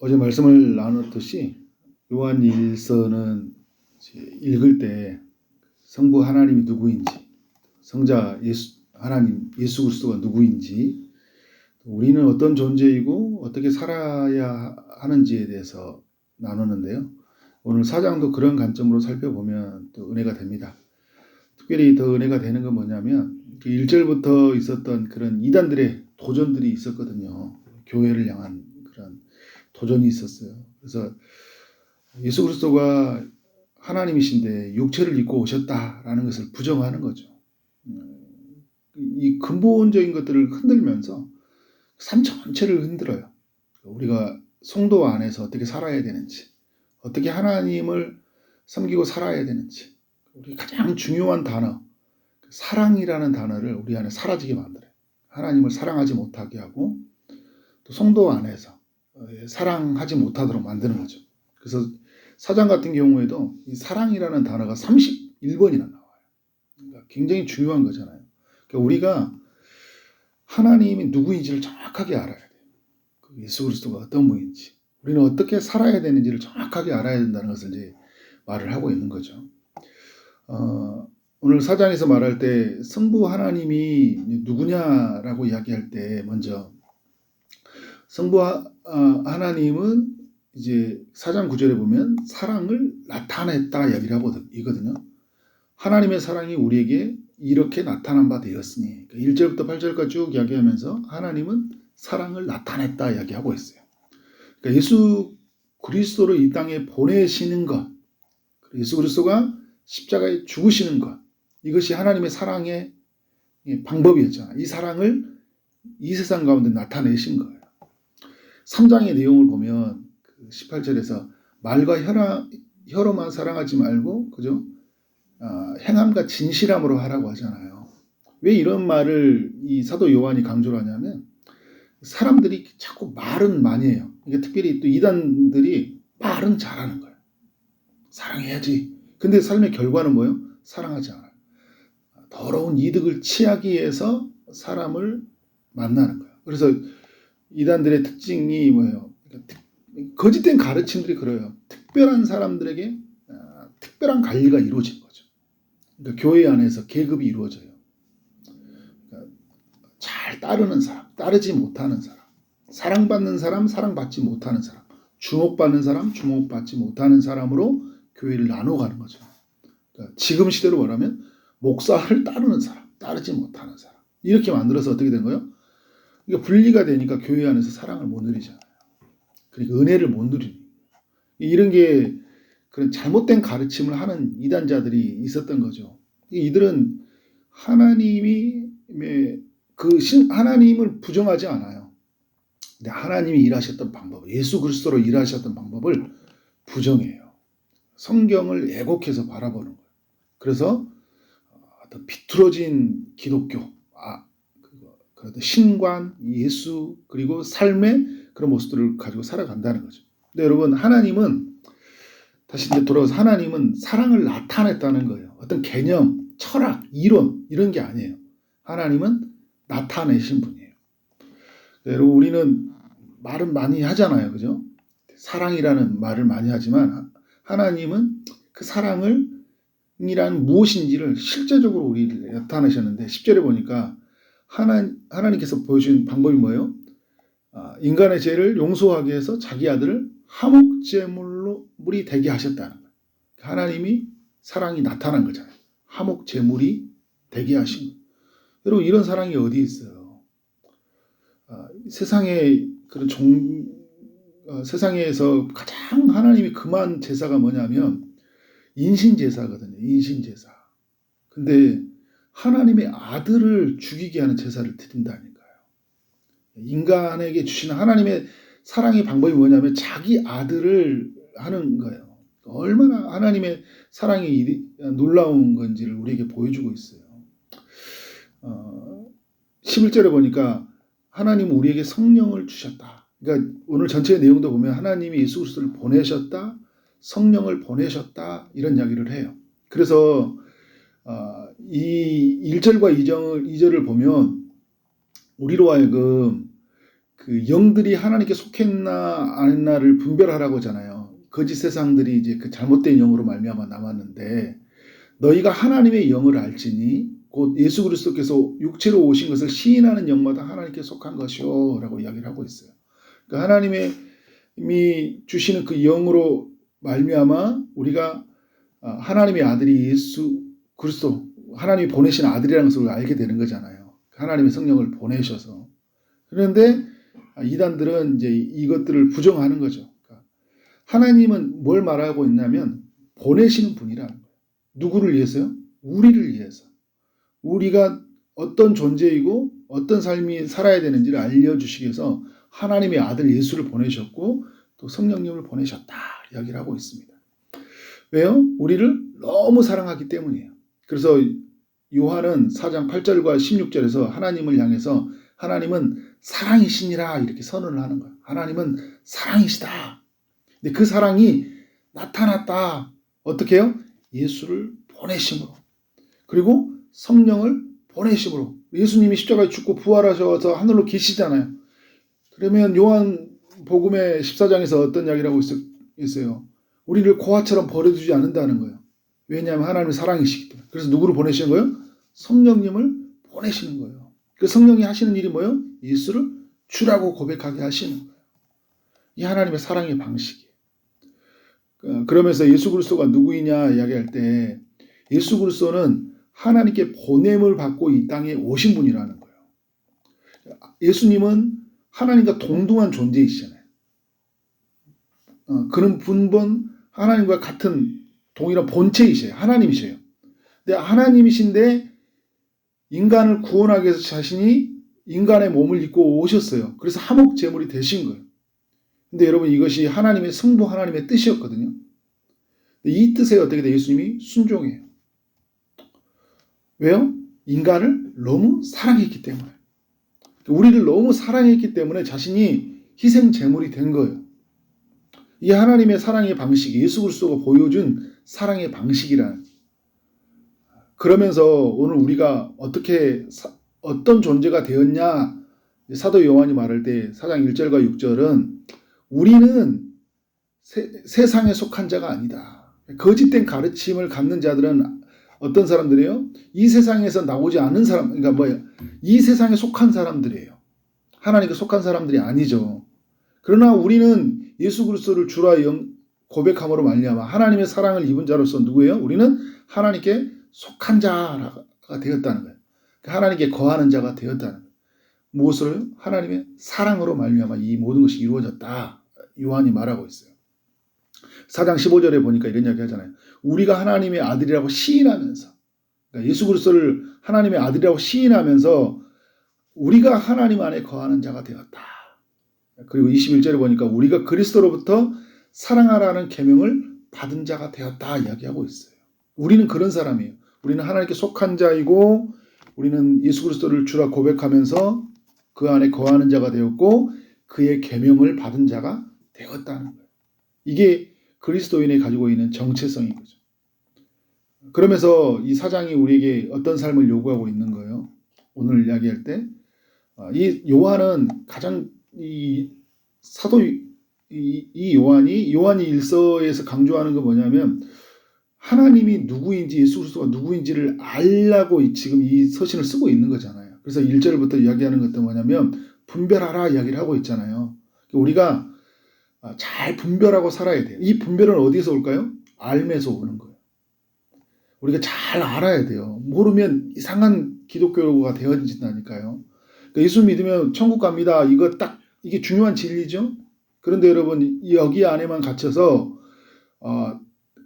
어제 말씀을 나눴듯이 요한 일서는 읽을 때 성부 하나님이 누구인지, 성자 하나님 예수 그리스도가 누구인지, 우리는 어떤 존재이고 어떻게 살아야 하는지에 대해서 나누는데요. 오늘 4장도 그런 관점으로 살펴보면 또 은혜가 됩니다. 특별히 더 은혜가 되는 건 뭐냐면 1절부터 있었던 그런 이단들의 도전들이 있었거든요. 교회를 향한 그런 도전이 있었어요. 그래서 예수 그리스도가 하나님이신데 육체를 입고 오셨다라는 것을 부정하는 거죠. 이 근본적인 것들을 흔들면서 삶 전체를 흔들어요. 우리가 성도 안에서 어떻게 살아야 되는지, 어떻게 하나님을 섬기고 살아야 되는지, 우리 가장 중요한 단어, 사랑이라는 단어를 우리 안에 사라지게 만들어요. 하나님을 사랑하지 못하게 하고 또 성도 안에서 사랑하지 못하도록 만드는 거죠. 그래서 사장 같은 경우에도 이 사랑이라는 단어가 31번이나 나와요. 그러니까 굉장히 중요한 거잖아요. 그러니까 우리가 하나님이 누구인지를 정확하게 알아야 돼요. 예수 그리스도가 어떤 분인지, 우리는 어떻게 살아야 되는지를 정확하게 알아야 된다는 것을 이제 말을 하고 있는 거죠. 오늘 사장에서 말할 때 성부 하나님이 누구냐라고 이야기할 때 먼저 성부 하나님은 이제 4장 9절에 보면 사랑을 나타냈다 이야기를 하거든요. 하나님의 사랑이 우리에게 이렇게 나타난 바 되었으니 1절부터 8절까지 쭉 이야기하면서 하나님은 사랑을 나타냈다 이야기하고 있어요. 그러니까 예수 그리스도를 이 땅에 보내시는 것, 예수 그리스도가 십자가에 죽으시는 것, 이것이 하나님의 사랑의 방법이었잖아요. 이 사랑을 이 세상 가운데 나타내신 거예요. 3장의 내용을 보면 18절에서 말과 혀로만 사랑하지 말고 그죠? 행함과 진실함으로 하라고 하잖아요. 왜 이런 말을 이 사도 요한이 강조를 하냐면 사람들이 자꾸 말은 많이 해요. 그러니까 특별히 또 이단들이 말은 잘하는 거예요. 사랑해야지. 근데 삶의 결과는 뭐예요? 사랑하지 않아요. 더러운 이득을 취하기 위해서 사람을 만나는 거예요. 그래서 이단들의 특징이 뭐예요? 거짓된 가르침들이 그래요. 특별한 사람들에게 특별한 관리가 이루어진 거죠. 그러니까 교회 안에서 계급이 이루어져요. 그러니까 잘 따르는 사람, 따르지 못하는 사람, 사랑받는 사람, 사랑받지 못하는 사람, 주목받는 사람, 주목받지 못하는 사람으로 교회를 나눠가는 거죠. 그러니까 지금 시대로 말하면 목사를 따르는 사람, 따르지 못하는 사람, 이렇게 만들어서 어떻게 된 거예요? 그러니까 분리가 되니까 교회 안에서 사랑을 못 누리잖아요. 그러니까 은혜를 못 누리는 이런 게 그런 잘못된 가르침을 하는 이단자들이 있었던 거죠. 이들은 하나님을 부정하지 않아요. 근데 하나님이 일하셨던 방법, 예수 그리스도로 일하셨던 방법을 부정해요. 성경을 왜곡해서 바라보는 거예요. 그래서 어떤 비틀어진 기독교, 신관, 예수 그리고 삶의 그런 모습들을 가지고 살아간다는 거죠. 근데 여러분 하나님은 다시 이제 돌아가서 하나님은 사랑을 나타냈다는 거예요. 어떤 개념, 철학, 이론 이런 게 아니에요. 하나님은 나타내신 분이에요. 여러분 우리는 말은 많이 하잖아요, 그죠? 사랑이라는 말을 많이 하지만 하나님은 그 사랑이란 무엇인지를 실제적으로 우리를 나타내셨는데 10절에 보니까 하나님께서 보여주신 방법이 뭐예요? 인간의 죄를 용서하기 위해서 자기 아들을 화목제물이 되게 하셨다는 거예요. 하나님이 사랑이 나타난 거잖아요. 화목제물이 되게 하신 거예요. 여러분 이런 사랑이 어디 있어요? 세상에서 가장 하나님이 금한 제사가 뭐냐면 인신제사거든요. 인신제사. 근데 하나님의 아들을 죽이게 하는 제사를 드린다니까요. 인간에게 주시는 하나님의 사랑의 방법이 뭐냐면 자기 아들을 하는 거예요. 얼마나 하나님의 사랑이 놀라운 건지를 우리에게 보여주고 있어요. 11절에 보니까 하나님은 우리에게 성령을 주셨다. 그러니까 오늘 전체의 내용도 보면 하나님이 예수 그리스도를 보내셨다, 성령을 보내셨다 이런 이야기를 해요. 그래서 이 1절과 2절을 보면 우리로 하여금 그 영들이 하나님께 속했나 안 했나를 분별하라고 하잖아요. 거짓 세상들이 이제 그 잘못된 영으로 말미암아 남았는데 너희가 하나님의 영을 알지니 곧 예수 그리스도께서 육체로 오신 것을 시인하는 영마다 하나님께 속한 것이요라고 이야기를 하고 있어요. 그러니까 하나님이 주시는 그 영으로 말미암아 우리가 하나님의 아들이 예수 그리스도 하나님이 보내신 아들이라는 것을 알게 되는 거잖아요. 하나님의 성령을 보내셔서. 그런데 이단들은 이제 이것들을 부정하는 거죠. 그러니까 하나님은 뭘 말하고 있냐면 보내시는 분이라는 거예요. 누구를 위해서요? 우리를 위해서. 우리가 어떤 존재이고 어떤 삶이 살아야 되는지를 알려주시기 위해서 하나님의 아들 예수를 보내셨고 또 성령님을 보내셨다 이야기를 하고 있습니다. 왜요? 우리를 너무 사랑하기 때문이에요. 그래서 요한은 4장 8절과 16절에서 하나님을 향해서 하나님은 사랑이시니라 이렇게 선언을 하는 거예요. 하나님은 사랑이시다. 근데 그 사랑이 나타났다. 어떻게 해요? 예수를 보내심으로. 그리고 성령을 보내심으로. 예수님이 십자가에 죽고 부활하셔서 하늘로 계시잖아요. 그러면 요한복음의 14장에서 어떤 이야기를 하고 있어요? 우리를 고아처럼 버려두지 않는다는 거예요. 왜냐하면 하나님은 사랑이시기 때문에. 그래서 누구를 보내시는 거예요? 성령님을 보내시는 거예요. 그 성령이 하시는 일이 뭐예요? 예수를 주라고 고백하게 하시는 거예요. 이 하나님의 사랑의 방식이에요. 그러면서 예수 그리스도가 누구이냐 이야기할 때 예수 그리스도는 하나님께 보냄을 받고 이 땅에 오신 분이라는 거예요. 예수님은 하나님과 동등한 존재이시잖아요. 그는 분본 하나님과 같은 동일한 본체이세요. 하나님이세요. 근데 하나님이신데 인간을 구원하기 위해서 자신이 인간의 몸을 입고 오셨어요. 그래서 화목 제물이 되신 거예요. 근데 여러분 이것이 하나님의 성부 하나님의 뜻이었거든요. 이 뜻에 어떻게 돼? 예수님이 순종해요. 왜요? 인간을 너무 사랑했기 때문에. 우리를 너무 사랑했기 때문에 자신이 희생 제물이 된 거예요. 이 하나님의 사랑의 방식이 예수 그리스도가 보여준 사랑의 방식이라는. 그러면서 오늘 우리가 어떤 존재가 되었냐 사도 요한이 말할 때 4장 1절과 6절은 우리는 세상에 속한 자가 아니다. 거짓된 가르침을 갖는 자들은 어떤 사람들이에요? 이 세상에서 나오지 않은 사람, 그러니까 뭐예요? 이 세상에 속한 사람들이에요. 하나님께 속한 사람들이 아니죠. 그러나 우리는 예수 그리스도를 주라 고백함으로 말미암아 하나님의 사랑을 입은 자로서 누구예요? 우리는 하나님께 속한 자가 되었다는 거예요. 하나님께 거하는 자가 되었다는 거예요. 무엇을? 하나님의 사랑으로 말미암아 이 모든 것이 이루어졌다. 요한이 말하고 있어요. 4장 15절에 보니까 이런 이야기 하잖아요. 우리가 하나님의 아들이라고 시인하면서, 그러니까 예수 그리스도를 하나님의 아들이라고 시인하면서 우리가 하나님 안에 거하는 자가 되었다. 그리고 21절에 보니까 우리가 그리스도로부터 사랑하라는 계명을 받은 자가 되었다 이야기하고 있어요. 우리는 그런 사람이에요. 우리는 하나님께 속한 자이고 우리는 예수 그리스도를 주라 고백하면서 그 안에 거하는 자가 되었고 그의 계명을 받은 자가 되었다는 거예요. 이게 그리스도인이 가지고 있는 정체성인 거죠. 그러면서 이 사장이 우리에게 어떤 삶을 요구하고 있는 거예요? 오늘 이야기할 때 이 요한은 가장 이 사도 이 요한이 일서에서 강조하는 건 뭐냐면 하나님이 누구인지 예수 그리스도가 누구인지를 알라고 지금 이 서신을 쓰고 있는 거잖아요. 그래서 1절부터 이야기하는 것도 뭐냐면 분별하라 이야기를 하고 있잖아요. 우리가 잘 분별하고 살아야 돼요. 이 분별은 어디서 올까요? 알면서 오는 거예요. 우리가 잘 알아야 돼요. 모르면 이상한 기독교가 되어진다니까요. 그러니까 예수 믿으면 천국 갑니다. 이게 중요한 진리죠. 그런데 여러분 여기 안에만 갇혀서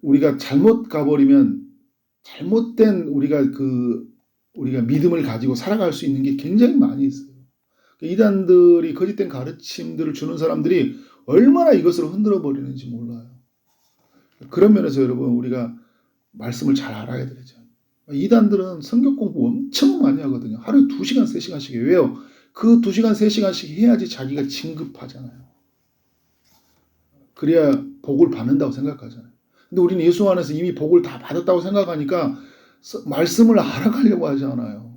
우리가 잘못 가버리면 잘못된 우리가 믿음을 가지고 살아갈 수 있는 게 굉장히 많이 있어요. 이단들이 거짓된 가르침들을 주는 사람들이 얼마나 이것을 흔들어 버리는지 몰라요. 그런 면에서 여러분 우리가 말씀을 잘 알아야 되죠. 이단들은 성경 공부 엄청 많이 하거든요. 하루에 2시간, 3시간씩 해요. 왜요? 그 2시간, 3시간씩 해야지 자기가 진급하잖아요. 그래야 복을 받는다고 생각하잖아요. 근데 우리는 예수 안에서 이미 복을 다 받았다고 생각하니까 말씀을 알아가려고 하지 않아요.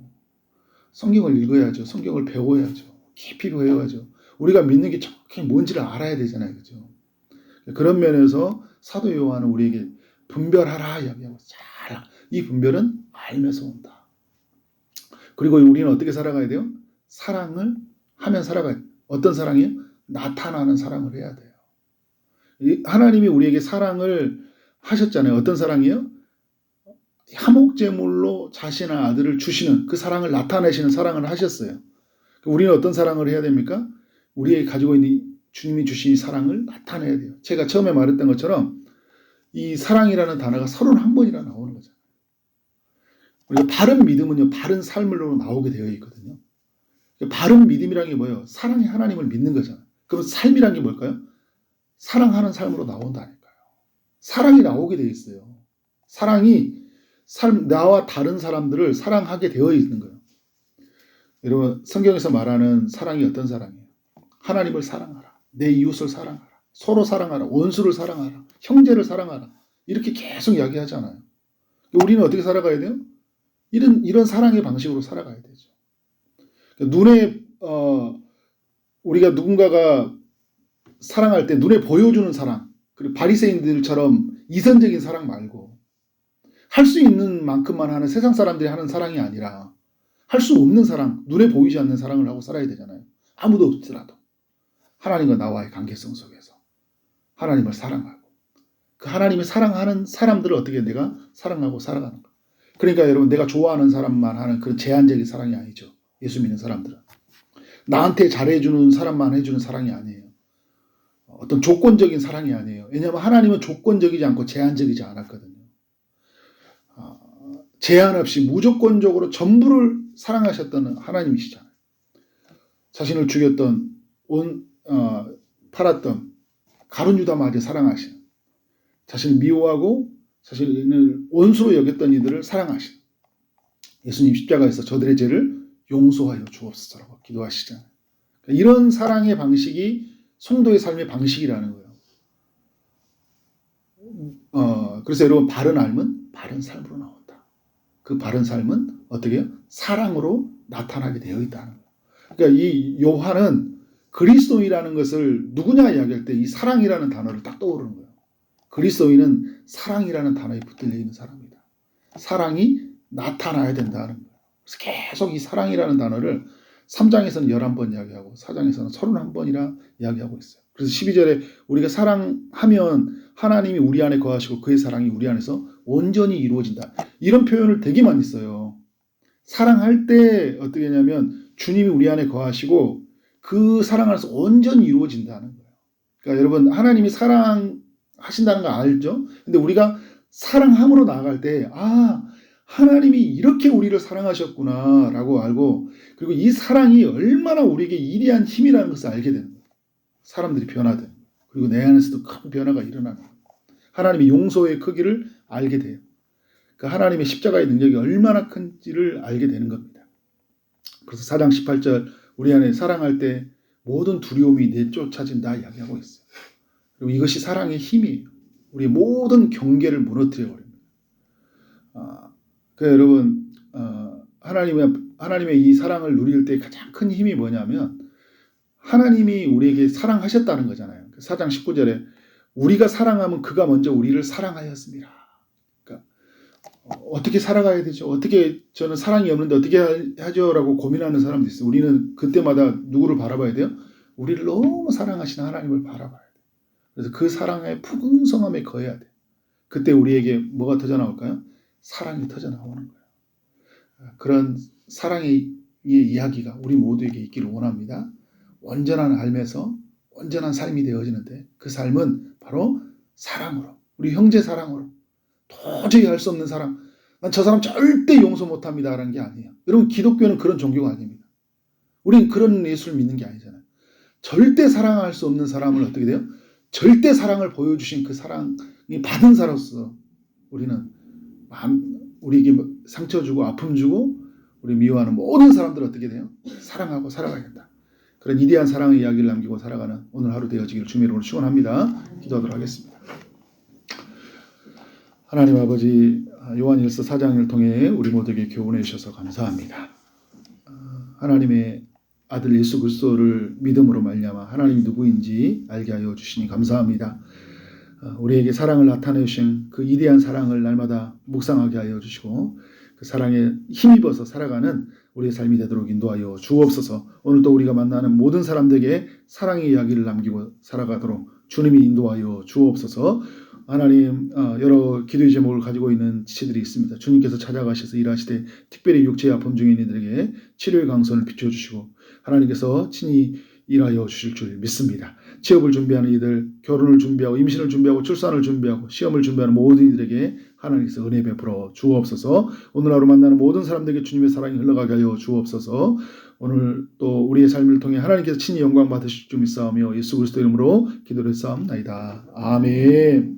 성경을 읽어야죠. 성경을 배워야죠. 깊이 배워야죠. 우리가 믿는 게 정확히 뭔지를 알아야 되잖아요. 그죠? 그런 면에서 사도 요한은 우리에게 분별하라 이야기하고 잘, 이 분별은 알면서 온다. 그리고 우리는 어떻게 살아가야 돼요? 사랑을 하면 살아가야 돼요. 어떤 사랑이요? 나타나는 사랑을 해야 돼요. 하나님이 우리에게 사랑을 하셨잖아요. 어떤 사랑이요? 화목제물로 자신의 아들을 주시는 그 사랑을 나타내시는 사랑을 하셨어요. 우리는 어떤 사랑을 해야 됩니까? 우리에게 가지고 있는 주님이 주신 사랑을 나타내야 돼요. 제가 처음에 말했던 것처럼 이 사랑이라는 단어가 31번이나 나오는 거죠. 우리가 바른 믿음은요, 바른 삶으로 나오게 되어 있거든요. 바른 믿음이란 게 뭐예요? 사랑의 하나님을 믿는 거잖아요. 그럼 삶이란 게 뭘까요? 사랑하는 삶으로 나온다니까요. 사랑이 나오게 되어 있어요. 사랑이 나와 다른 사람들을 사랑하게 되어 있는 거예요. 여러분, 성경에서 말하는 사랑이 어떤 사랑이에요? 하나님을 사랑하라. 내 이웃을 사랑하라. 서로 사랑하라. 원수를 사랑하라. 형제를 사랑하라. 이렇게 계속 이야기하잖아요. 우리는 어떻게 살아가야 돼요? 이런 사랑의 방식으로 살아가야 되죠. 눈에 우리가 누군가가 사랑할 때 눈에 보여주는 사랑, 그리고 바리새인들처럼 이선적인 사랑 말고 할 수 있는 만큼만 하는 세상 사람들이 하는 사랑이 아니라 할 수 없는 사랑, 눈에 보이지 않는 사랑을 하고 살아야 되잖아요. 아무도 없더라도 하나님과 나와의 관계성 속에서 하나님을 사랑하고 그 하나님을 사랑하는 사람들을 어떻게 내가 사랑하고 살아가는 거. 그러니까 여러분, 내가 좋아하는 사람만 하는 그런 제한적인 사랑이 아니죠. 예수 믿는 사람들은 나한테 잘해주는 사람만 해주는 사랑이 아니에요. 어떤 조건적인 사랑이 아니에요. 왜냐하면 하나님은 조건적이지 않고 제한적이지 않았거든요. 제한 없이 무조건적으로 전부를 사랑하셨던 하나님이시잖아요. 자신을 죽였던 팔았던 가룟 유다마저 사랑하신, 자신을 미워하고 자신을 원수로 여겼던 이들을 사랑하신 예수님 십자가에서 저들의 죄를 용서하여 주옵소서라고 기도하시잖아요. 이런 사랑의 방식이 성도의 삶의 방식이라는 거예요. 그래서 여러분, 바른 삶은 바른 삶으로 나온다. 그 바른 삶은 어떻게 해요? 사랑으로 나타나게 되어 있다는 거예요. 그러니까 이 요한은 그리스도인이라는 것을 누구냐 이야기할 때 이 사랑이라는 단어를 딱 떠오르는 거예요. 그리스도인은 사랑이라는 단어에 붙들려 있는 사람이다. 사랑이 나타나야 된다는 거예요. 그래서 계속 이 사랑이라는 단어를 3장에서는 11번 이야기하고 4장에서는 31번이라 이야기하고 있어요. 그래서 12절에 우리가 사랑하면 하나님이 우리 안에 거하시고 그의 사랑이 우리 안에서 온전히 이루어진다. 이런 표현을 되게 많이 써요. 사랑할 때 어떻게 하냐면 주님이 우리 안에 거하시고 그 사랑 안에서 온전히 이루어진다는 거예요. 그러니까 여러분, 하나님이 사랑하신다는 거 알죠? 근데 우리가 사랑함으로 나아갈 때 하나님이 이렇게 우리를 사랑하셨구나 라고 알고, 그리고 이 사랑이 얼마나 우리에게 위대한 힘이라는 것을 알게 되는 거예요. 사람들이 변화되는 거예요. 그리고 내 안에서도 큰 변화가 일어나는 거예요. 하나님의 용서의 크기를 알게 돼요. 그 하나님의 십자가의 능력이 얼마나 큰지를 알게 되는 겁니다. 그래서 4장 18절 우리 안에 사랑할 때 모든 두려움이 내쫓아진다 이야기하고 있어요. 그리고 이것이 사랑의 힘이에요. 우리의 모든 경계를 무너뜨려 버립니다. 그래서 여러분, 하나님의 이 사랑을 누릴 때 가장 큰 힘이 뭐냐면 하나님이 우리에게 사랑하셨다는 거잖아요. 4장 19절에 우리가 사랑하면 그가 먼저 우리를 사랑하였습니다. 그러니까 어떻게 살아가야 되죠? 어떻게, 저는 사랑이 없는데 어떻게 하죠? 라고 고민하는 사람도 있어요. 우리는 그때마다 누구를 바라봐야 돼요? 우리를 너무 사랑하시는 하나님을 바라봐야 돼요. 그래서 그 사랑의 풍성함에 거해야 돼요. 그때 우리에게 뭐가 터져 나올까요? 사랑이 터져 나오는 거예요. 그런 사랑의 이야기가 우리 모두에게 있기를 원합니다. 온전한 삶에서 온전한 삶이 되어지는데 그 삶은 바로 사랑으로, 우리 형제 사랑으로, 도저히 할 수 없는 사랑, 난 저 사람 절대 용서 못합니다 라는 게 아니에요. 여러분, 기독교는 그런 종교가 아닙니다. 우리는 그런 예수를 믿는 게 아니잖아요. 절대 사랑할 수 없는 사람을 어떻게 돼요? 절대 사랑을 보여주신 그 사랑이 받은 자로서 우리는 우리에게 상처 주고 아픔 주고 우리 미워하는 모든 사람들을 어떻게 돼요? 사랑하고 살아가야겠다. 그런 위대한 사랑의 이야기를 남기고 살아가는 오늘 하루 되어지기를 주님의 이름으로 축원합니다. 기도하도록 하겠습니다. 하나님 아버지, 요한일서 4장을 통해 우리 모두에게 교훈해 주셔서 감사합니다. 하나님의 아들 예수 그리스도를 믿음으로 말미암아 하나님이 누구인지 알게 하여 주시니 감사합니다. 우리에게 사랑을 나타내 주신 그 위대한 사랑을 날마다 묵상하게 하여 주시고 그 사랑에 힘입어서 살아가는 우리의 삶이 되도록 인도하여 주옵소서. 오늘도 우리가 만나는 모든 사람들에게 사랑의 이야기를 남기고 살아가도록 주님이 인도하여 주옵소서. 하나님, 여러 기도의 제목을 가지고 있는 지체들이 있습니다. 주님께서 찾아가셔서 일하시되 특별히 육체의 아픔 중에 있는 이들에게 치료의 강선을 비춰주시고 하나님께서 친히 일하여 주실 줄 믿습니다. 취업을 준비하는 이들, 결혼을 준비하고 임신을 준비하고 출산을 준비하고 시험을 준비하는 모든 이들에게 하나님께서 은혜 베풀어 주옵소서. 오늘 하루 만나는 모든 사람들에게 주님의 사랑이 흘러가게 하여 주옵소서. 오늘 또 우리의 삶을 통해 하나님께서 친히 영광 받으실 줄 믿사오며 예수 그리스도 이름으로 기도를 했사옵나이다. 아멘.